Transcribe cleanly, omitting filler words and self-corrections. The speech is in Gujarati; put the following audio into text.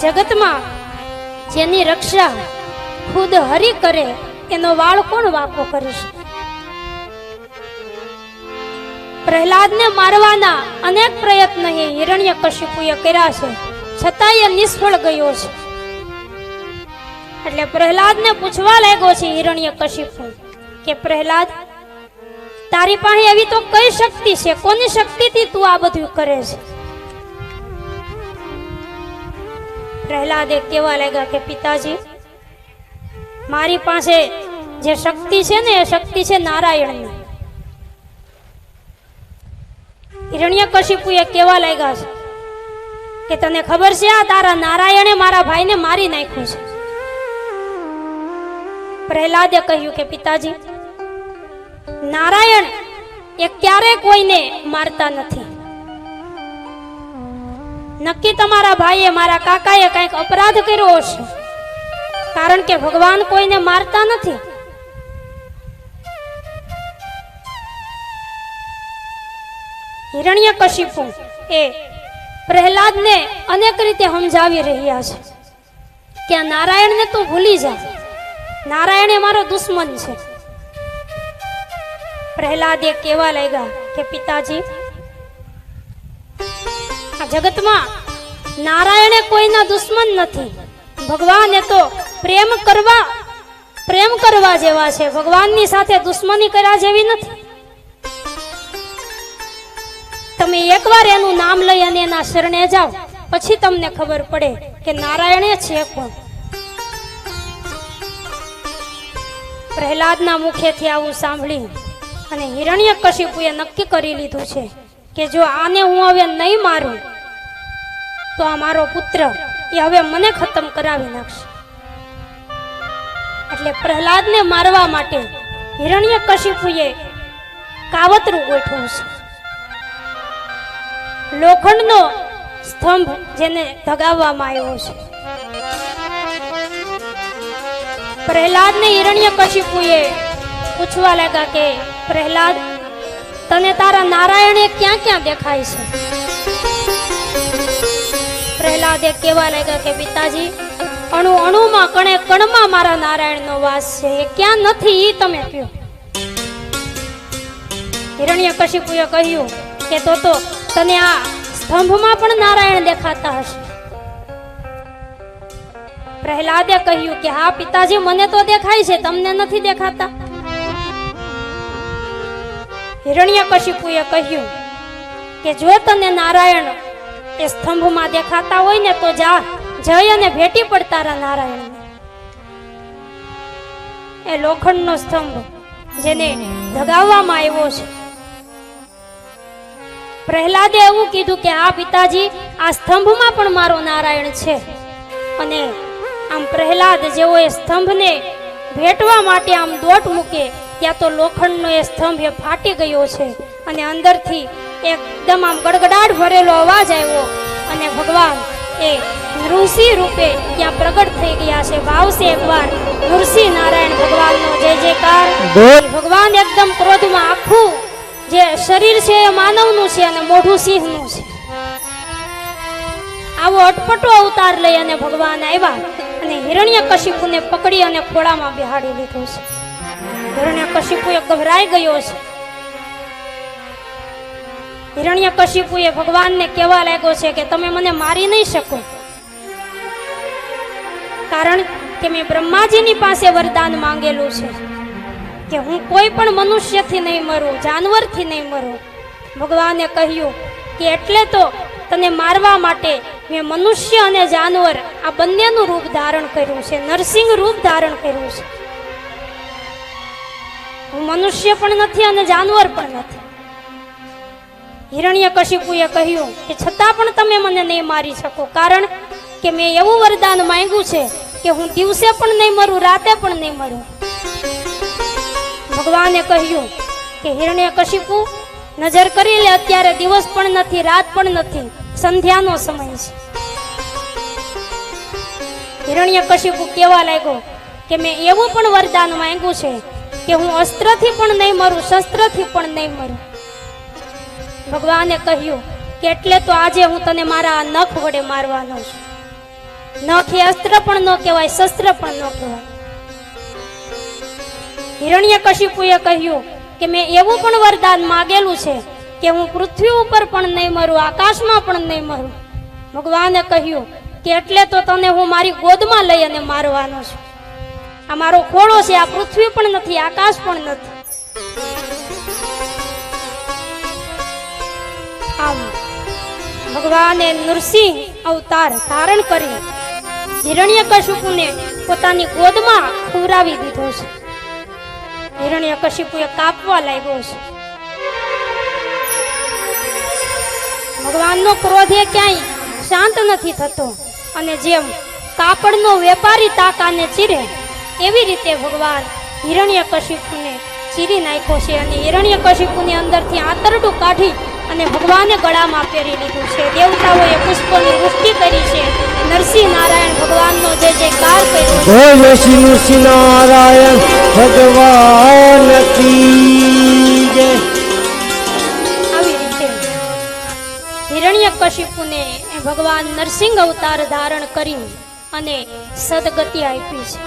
જગતમાં જેની રક્ષા ખુદ હરિ કરે એનો વાળ કોણ વાકો કરી શકે? પ્રહલાદને મારવાના અનેક પ્રયત્ન હિરણ્યકશિપુએ કર્યા છે, છતાંય નિષ્ફળ ગયો છે. એટલે પ્રહલાદને પૂછવા લાગ્યો છે હિરણ્યકશિપુ કે પ્રહલાદ, તારી પાસે એવી તો કઈ શક્તિ છે? કોની શક્તિથી તું આ બધું કરે છે? પ્રહલાદે કહેવા લાગ્યા કે પિતાજી, મારી પાસે જે શક્તિ છે ને એ શક્તિ છે નારાયણની. હિરણ્યકશિપુએ કહેવા લાગ્યા છે કે તને ખબર છે આ તારા નારાયણે મારા ભાઈને મારી નાખ્યું છે? પ્રહલાદે કહ્યું કે પિતાજી, નારાયણ એ ક્યારેય કોઈને મારતા નથી. નક્કી તમારા ભાઈએ, મારા કાકાએ કંઈક અપરાધ કર્યો હશે, કારણ કે ભગવાન કોઈને મારતા નથી. હિરણ્યકશિપુ એ પ્રહલાદને અનેક રીતે સમજાવી રહ્યા છે કે આ નારાયણને તું ભૂલી જા, નારાયણ એ મારો દુશ્મન છે. પ્રહલાદે કહેવા લાગ્યા કે પિતાજી, આ જગતમાં નારાયણ કોઈના દુશ્મન નથી. ભગવાન એ તો પ્રેમ કરવા જેવા છે. ભગવાનની સાથે દુશ્મની કર્યા જેવી નથી. તમે એકવાર એનું નામ લઈ અને એના શરણે જાઓ, પછી તમને ખબર પડે કે નારાયણ છે કોણ. પ્રહલાદના મુખેથી આવું સાંભળી અને હિરણ્યકશિપુએ નક્કી કરી લીધું છે કે જો આને હું હવે નહીં મારું તો આ મારો પુત્ર એ હવે મને ખતમ કરાવી નાખશે. એટલે પ્રહલાદને મારવા માટે હિરણ્યકશિપુએ કાવતરું ગોઠવ્યું છે. લોખંડનો સ્તંભ જેને ધગાવવામાં આવ્યો છે. પ્રહલાદને હિરણ્યકશિપુએ પૂછવા લાગ્યા કે પ્રહલાદ, તને તારા નારાયણે ક્યાં ક્યાં દેખાય છે? પ્રહલાદે કહેવા લાગ્યા કે પિતાજી, અણુ અણુમાં કણે કણમાં મારા નારાયણનો વાસ છે. એ ક્યાં નથી એ તમે કહો. હિરણ્યકશિપુએ કહ્યું કે તો તને આ સ્તંભમાં પણ નારાયણ દેખાતા હશે. પ્રહલાદે કહ્યું કે હા પિતાજી, મને તો દેખાય છે, તમને નથી દેખાતા? હિરણ્યકશિપુએ કહ્યું કે જો તને નારાયણ એ સ્તંભમાં દેખાતા હોય ને તો જઈ અને ભેટી પડ તારા નારાયણને. એ લોખંડનો સ્તંભ જેને ધગાવવામાં આવ્યો છે. પ્રહલાદે એવું કીધું કે હા પિતાજી, આ સ્તંભમાં પણ મારો નારાયણ છે. અને આમ પ્રહલાદ જેવો એ સ્તંભને ભેટવા માટે આમ દોટ મૂકે ત્યાં તો લોખંડનો એ સ્તંભ એ ફાટી ગયો છે અને અંદરથી એકદમ આમ ગડગડાટ ભરેલો અવાજ આવ્યો અને ભગવાન એ નૃસિંહ રૂપે ત્યાં પ્રગટ થઈ ગયા છે. ભાવશે એકવાર નૃસિંહ નારાયણ ભગવાનનો જય જયકાર. ભગવાન એકદમ ક્રોધમાં, આખું જે શરીર છે એ માનવનું છે અને મોઢું સિંહનું છે. આવો અટપટો અવતાર લઈ અને ભગવાન આવ્યા અને હિરણ્યકશિપુને પકડી અને ખોળામાં બેહાડી લીધો છે. હિરણ્યકશિપુ ગભરાઈ ગયો છે. હિરણ્યકશિપુએ ભગવાનને કહેવા લાગ્યો છે કે તમે મને મારી નહીં શકો, કારણ કે મેં બ્રહ્માજીની પાસે વરદાન માંગેલું છે કે હું કોઈ પણ મનુષ્યથી નહીં મરું, જાનવરથી નહીં મરું. ભગવાને કહ્યું કે એટલે તો તને મારવા માટે મેં મનુષ્ય અને જાનવર આ બંનેનું રૂપ ધારણ કર્યું છે, નરસિંહ રૂપ ધારણ કર્યું છે. હું મનુષ્ય પણ નથી અને જાનવર પણ નથી. હિરણ્યકશિપુએ કહ્યું કે છતાં પણ તમે મને નહીં મારી શકો, કારણ કે મેં એવું વરદાન માંગ્યું છે કે હું દિવસે પણ નહીં મરું, રાતે પણ નહીં મરું. ભગવાને કહ્યું કે હિરણ્યકશિપુ, નજર કરી લે, અત્યારે દિવસ પણ નથી, રાત પણ નથી, સંધ્યાનો સમય છે. હિરણ્યકશિપુ કહેવા લાગ્યો કે મેં એવું પણ વરદાન માંગ્યું છે કે હું અસ્ત્રથી પણ નહીં મરું, શસ્ત્રથી પણ નહીં મરું. ભગવાને કહ્યું કે એટલે તો આજે હું તને મારા નખ વડે મારવાનો છું. નખે અસ્ત્ર પણ ન કહેવાય, શસ્ત્ર પણ ન કહેવાય. હિરણ્યકશિપુએ કહ્યું કે મેં એવું પણ વરદાન માગેલું છે કે હું પૃથ્વી ઉપર પણ નહીં મરું, આકાશમાં પણ નહીં મરું. ભગવાને કહ્યું કે એટલે તો તને હું મારી ગોદમાં લઈ અને મારવાનો છું. આ મારો ખોળો છે, આ પૃથ્વી પણ નથી, આકાશ પણ નથી. આમ ભગવાને નૃસિંહ અવતાર ધારણ કરી હિરણ્યકશિપુને પોતાની ગોદમાં ખવડાવી દીધો છે. હિરણ્યકશિપુએ કાપવા લાગ્યો છે. ભગવાનનો ક્રોધ એ ક્યાંય શાંત નથી થતો, અને જેમ કાપડનો વેપારી તાકાને ચીરે એવી રીતે ભગવાન હિરણ્યકશિપુને ચીરી નાખ્યો છે. અને હિરણ્યકશિપુની અંદરથી આંતરડું કાઢી અને ભગવાને ગળામાં પહેરી લીધું છે. દેવતાઓએ પુષ્પોની વૃષ્ટિ કરી છે. નરસિંહ નારાયણ ભગવાનનો જે જયકાર કર્યો છે. બોલો શ્રી નરસિંહ નારાયણ ભગવાન કી જય. આવી રીતે હિરણ્યકશિપુને ભગવાન નરસિંહ અવતાર ધારણ કરી અને સદગતિ આપી છે.